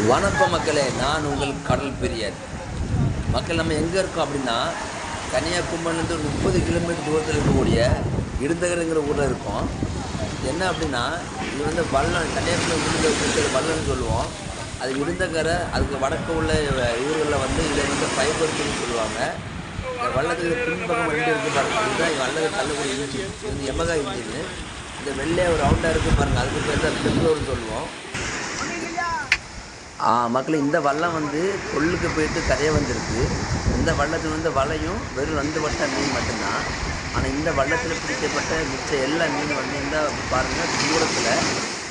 வணக்கம் மக்களே, நான் உங்கள் கடல் பிரியன். மக்கள் நம்ம எங்கே இருக்கோம் அப்படின்னா, கன்னியாகுமரிலேருந்து ஒரு 30 கிலோமீட்டர் தூரத்தில் இருக்கக்கூடிய இருந்தகருங்கிற ஊரில் இருக்கோம். என்ன அப்படின்னா, இது வந்து வல்லம், கன்னியாகுமரி இருக்கிற வல்லம்னு சொல்லுவோம். அது இருந்தகரை, அதுக்கு வடக்கு உள்ள ஊர்களில் வந்து இதை வந்து ஃபைபர்ஸ்ன்னு சொல்லுவாங்க. இந்த வள்ளத்துக்கு பின்பக்கம் வண்டி இருக்குது பாருங்கள், இதுதான் வள்ளத்துக்கு தள்ளக்கூடிய இன்ஜின். இது வந்து எமகா இன்ஜின்னு. இந்த வெள்ளையாக ஒரு ரவுண்டாக இருக்குது பாருங்கள், அதுக்கு பேர் தான் பெட்ரோல்னு சொல்லுவோம். மக்கள், இந்த வல்லம் வந்து கொள்ளுக்கு போயிட்டு கரையை வந்திருக்கு. இந்த வள்ளத்தில் வந்து வலையும் வெறும் 2 வட்ட மீன் மட்டும்தான். ஆனால் இந்த வள்ளத்தில் பிடிக்கப்பட்ட மிச்ச எல்லா மீன் வந்து இந்த பாருங்கள், தூரத்தில்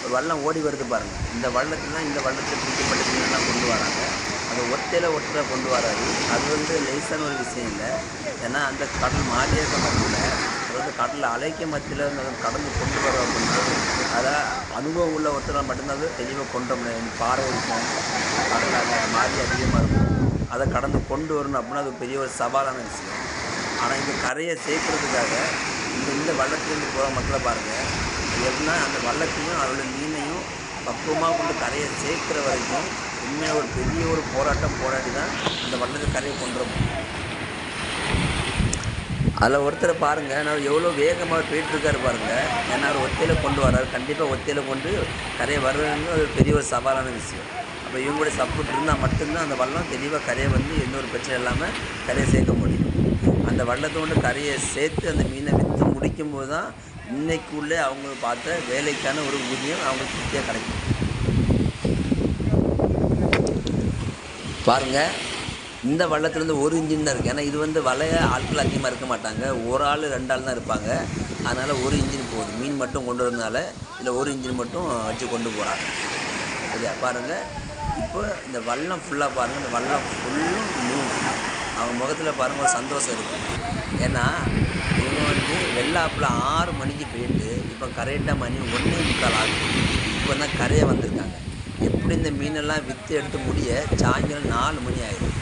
ஒரு வல்லம் ஓடி வருது பாருங்கள். இந்த வள்ளத்தில் இந்த வள்ளத்தில் பிடிக்கப்பட்ட மீனெல்லாம் கொண்டு வராங்க. அது ஒற்றை கொண்டு வராது. அது வந்து லேசான ஒரு விஷயம் இல்லை. ஏன்னா அந்த கடல் மாறிய மத்தியில், அதாவது கடலில் அலைக்க மத்தியில் கடந்து கொண்டு வரோம் அப்படின்னா, அதை அனுபவம் உள்ள ஒருத்தர் மட்டும்தான் அதை தெளிவாக கொண்டு முடியாது. பாறை இருக்கும், கடலில் மாறி அதிகமாக இருக்கும், அதை கடந்து கொண்டு வரணும் அப்படின்னா அது பெரிய ஒரு சவாலான விஷயம். ஆனால் இந்த கரையை சேர்க்கறதுக்காக இந்த வள்ளத்துலேருந்து போகிற மக்களை பாருங்கள். எப்படின்னா அந்த வள்ளத்தையும் அதோட மீனையும் பக்குவமாக கொண்டு கரையை சேர்க்குற வரைக்கும் உண்மையாக ஒரு பெரிய ஒரு போராடி தான் அந்த வள்ளத்தை கரையை கொண்டு வர முடியும். அதில் ஒருத்தரை பாருங்கள், நான் எவ்வளோ வேகமாக போயிட்டுருக்காரு பாருங்கள். ஏன்னா அவர் ஒத்தையில் கொண்டு வர்றாரு. கண்டிப்பாக ஒத்தையில் கொண்டு கரையை வர்றதுன்னு அது பெரிய ஒரு சவாலான விஷயம். அப்போ இவங்களுடைய சப்போர்ட் இருந்தால் மட்டும்தான் அந்த வல்லம் தெளிவாக கரையை வந்து எந்த ஒரு பிரச்சனை இல்லாமல் கரையை சேர்க்க முடியும். அந்த வள்ளத்தை கொண்டு கரையை சேர்த்து அந்த மீனை விற்று முடிக்கும்போது தான் இன்றைக்குள்ளே அவங்க பார்த்த வேலைக்கான ஒரு ஊதியம் அவங்களுக்கு திருப்தியாக கிடைக்கும். பாருங்கள், இந்த வள்ளத்துலேருந்து ஒரு இன்ஜின் தான் இருக்குது. ஏன்னா இது வந்து வலைய ஆட்கள் அதிகமாக இருக்க மாட்டாங்க, ஒரு ஆள் 2 ஆள் தான் இருப்பாங்க. அதனால் ஒரு இன்ஜின் போகுது. மீன் மட்டும் கொண்டு வரதுனால இதில் ஒரு இன்ஜின் மட்டும் வச்சு கொண்டு போகிறாங்க. சரியா? பாருங்கள், இப்போ இந்த வல்லம் ஃபுல்லாக பாருங்கள். இந்த வல்லம் ஃபுல்லும் மீன். அவங்க முகத்தில் பாருங்கள் ஒரு சந்தோஷம் இருக்குது. ஏன்னா இவங்க வந்து வெள்ளாப்பில் 6 மணிக்கு போயிட்டு இப்போ கரெக்டாக மணி 1:45 ஆகுது. இப்போ தான் கரையை வந்திருக்காங்க. எப்படி இந்த மீனெல்லாம் விற்று எடுத்து முடிய சாயங்காலம் 4 மணி ஆகிடும்.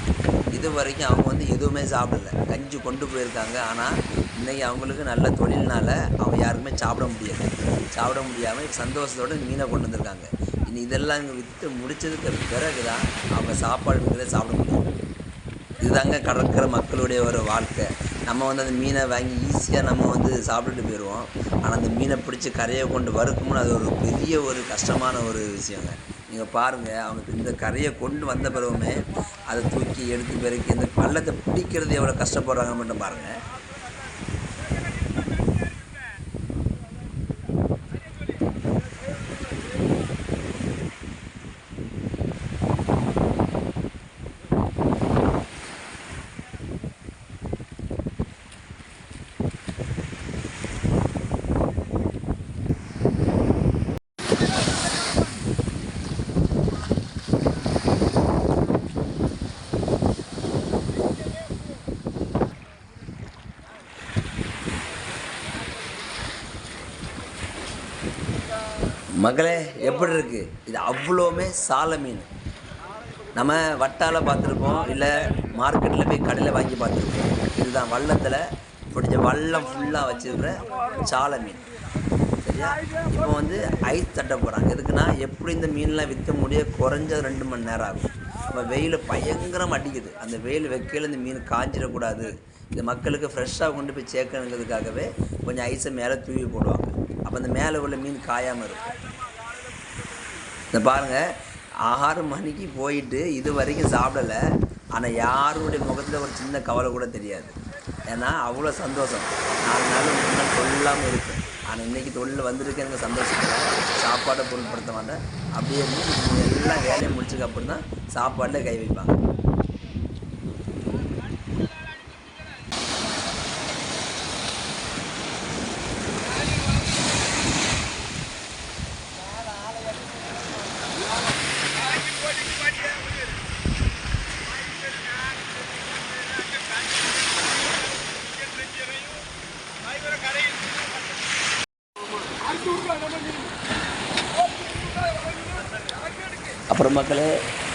இது வரைக்கும் அவங்க வந்து எதுவுமே சாப்பிடல, கஞ்சி கொண்டு போயிருக்காங்க. ஆனால் இன்றைக்கி அவங்களுக்கு நல்ல தொழில்னால அவங்க யாருக்குமே சாப்பிட முடியாமல் சந்தோஷத்தோடு மீனை கொண்டு வந்திருக்காங்க. இனி இதெல்லாம் இங்கே விற்று முடித்ததுக்கு பிறகு தான் அவங்க சாப்பாடு சாப்பிட முடியும். இதுதாங்க கடற்கரை மக்களுடைய ஒரு வாழ்க்கை. நம்ம வந்து அந்த மீனை வாங்கி ஈஸியாக நம்ம வந்து சாப்பிட்டுட்டு போயிடுவோம். ஆனால் அந்த மீனை பிடிச்சி கரையை கொண்டு வறுக்கும்னு அது ஒரு பெரிய ஒரு கஷ்டமான ஒரு விஷயங்க. நீங்கள் பாருங்கள், அவங்க இந்த கரையை கொண்டு வந்த பிறகுமே அதை தூக்கி எடுத்து பெருக்கி இந்த பள்ளத்தை பிடிக்கிறது எவ்வளோ கஷ்டப்படுறாங்கன்னு மட்டும் பாருங்கள். மகளே, எப்படி இருக்குது இது? அவ்வளோவுமே சால மீன். நம்ம வட்டால் பார்த்துருப்போம், இல்லை மார்க்கெட்டில் போய் கடையில் வாங்கி பார்த்துருப்போம். இதுதான் வள்ளத்தில் பிடிச்ச வல்லம் ஃபுல்லாக வச்சுருக்கிற சால மீன். சரியா? இப்போ வந்து ஐஸ் தட்ட போகிறாங்க. எதுக்குன்னா, எப்படி இந்த மீன்லாம் விற்க முடிய குறைஞ்சது 2 மணி நேரம் ஆகும். இப்போ வெயில் பயங்கரம் அடிக்குது. அந்த வெயில் வைக்கையில் இந்த மீன் காஞ்சிடக்கூடாது, இந்த மக்களுக்கு ஃப்ரெஷ்ஷாக கொண்டு போய் சேர்க்கணுங்கிறதுக்காகவே கொஞ்சம் ஐஸை மேலே தூவி போடுவாங்க. அப்போ அந்த மேலே உள்ள மீன் காயாமல் இருக்கும். இந்த பாருங்கள், 6 மணிக்கு போயிட்டு இது வரைக்கும் சாப்பிடலை. ஆனால் யாருடைய முகத்தில் ஒரு சின்ன கவலை கூட தெரியாது. ஏன்னா அவ்வளோ சந்தோஷம். 4 நாள் 3 நாள் தொழிலாமல் இருக்கும். ஆனால் இன்றைக்கி தொழில் வந்திருக்கு, எனக்கு சந்தோஷத்தில் சாப்பாடை பொருட்படுத்த மாட்டேன். அப்படியே எல்லாம் வேலையை முடிச்சதுக்கு அப்புறம் தான் சாப்பாடில் கை வைப்பாங்க. அப்புறம் மக்களே,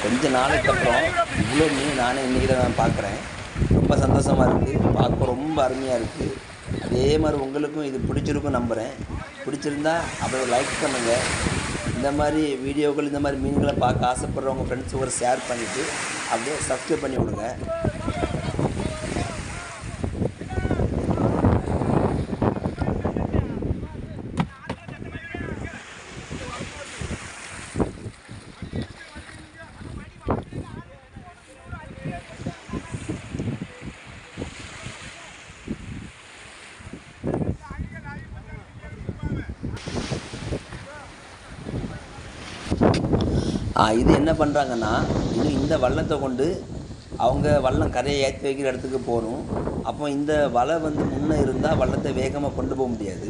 கொஞ்சம் நாளைக்கு அப்புறம் இவ்வளோ மீன் நானே இன்றைக்கி தான் நான் பார்க்குறேன். ரொம்ப சந்தோஷமாக இருக்குது, பார்க்க ரொம்ப அருமையாக இருக்குது. அதே மாதிரி உங்களுக்கும் இது பிடிச்சிருக்கும் நம்புகிறேன். பிடிச்சிருந்தா அப்படியே லைக் பண்ணுங்கள். இந்த மாதிரி வீடியோக்கள் இந்த மாதிரி மீன்களை பார்க்க ஆசைப்படுறவங்க ஃப்ரெண்ட்ஸுக்கு ஷேர் பண்ணிவிட்டு அப்படியே சப்ஸ்கிரைப் பண்ணி விடுங்க. இது என்ன பண்ணுறாங்கன்னா, இந்த வள்ளத்தை கொண்டு அவங்க வல்லம் கரையை ஏற்றி வைக்கிற இடத்துக்கு போகணும். அப்போ இந்த வலை முன்னே இருந்தால் வள்ளத்தை வேகமாக கொண்டு போக முடியாது.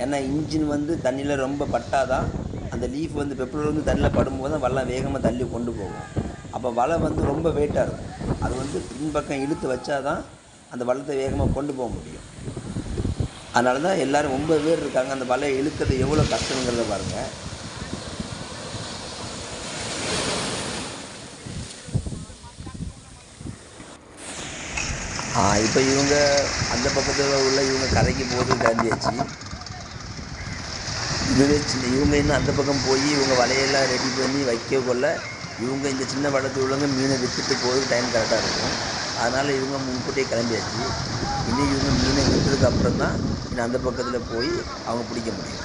ஏன்னா இன்ஜின் தண்ணியில் ரொம்ப பட்டாதான் அந்த லீஃப் பெட்ரோல் தண்ணியில் படும்போது தான் வல்லம் வேகமாக தள்ளி கொண்டு போகும். அப்போ வலை ரொம்ப வெயிட்டாக இருக்கும். அது பின்பக்கம் இழுத்து வச்சா தான் அந்த வள்ளத்தை வேகமாக கொண்டு போக முடியும். அதனால தான் எல்லோரும் 9 பேர் இருக்காங்க. அந்த வலையை இழுக்கிறது எவ்வளோ கஷ்டங்கிறத பாருங்கள். இப்போ இவங்க அந்த பக்கத்தில் உள்ள இவங்க கரைக்கு போகிறது கிளம்பியாச்சு. இதுவே இவங்க இன்னும் அந்த பக்கம் போய் இவங்க வலையெல்லாம் ரெடி பண்ணி வைக்கக்குள்ள இவங்க இந்த சின்ன வளத்தில் உள்ளவங்க மீனை விற்றுட்டு போகிறது டைம் கரெக்டாக இருக்கும். அதனால் இவங்க முன்கூட்டியே கிளம்பியாச்சு. இனி இவங்க மீனை விற்றதுக்கு அப்புறம் தான் இன்னும் அந்த பக்கத்தில் போய் அவங்க பிடிக்க முடியும்.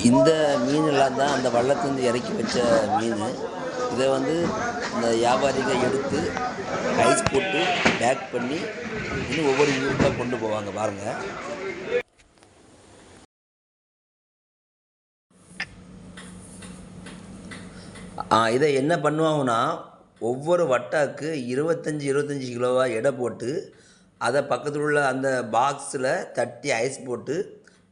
இந்த மீனெல்லாம் தான் அந்த வள்ளத்துலேருந்து இறக்கி வச்ச மீன். இதை இந்த வியாபாரிகள் எடுத்து ஐஸ் போட்டு பேக் பண்ணி இன்னும் ஒவ்வொரு ஊருக்காக கொண்டு போவாங்க பாருங்கள். இதை என்ன பண்ணுவாங்கன்னா, ஒவ்வொரு வட்டாக்கு 25 கிலோவாக எடை போட்டு அதை பக்கத்தில் உள்ள அந்த பாக்ஸில் தட்டி ஐஸ் போட்டு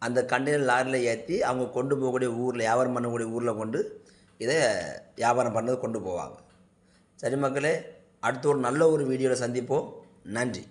அந்த கண்டெய்னர் லாரியில் ஏற்றி அவங்க கொண்டு போகக்கூடிய ஊரில் வியாபாரம் பண்ணக்கூடிய ஊரில் கொண்டு இதை வியாபாரம் பண்ணது கொண்டு போவாங்க. சரி மக்களே, அடுத்து ஒரு நல்ல ஒரு வீடியோவில் சந்திப்போம். நன்றி.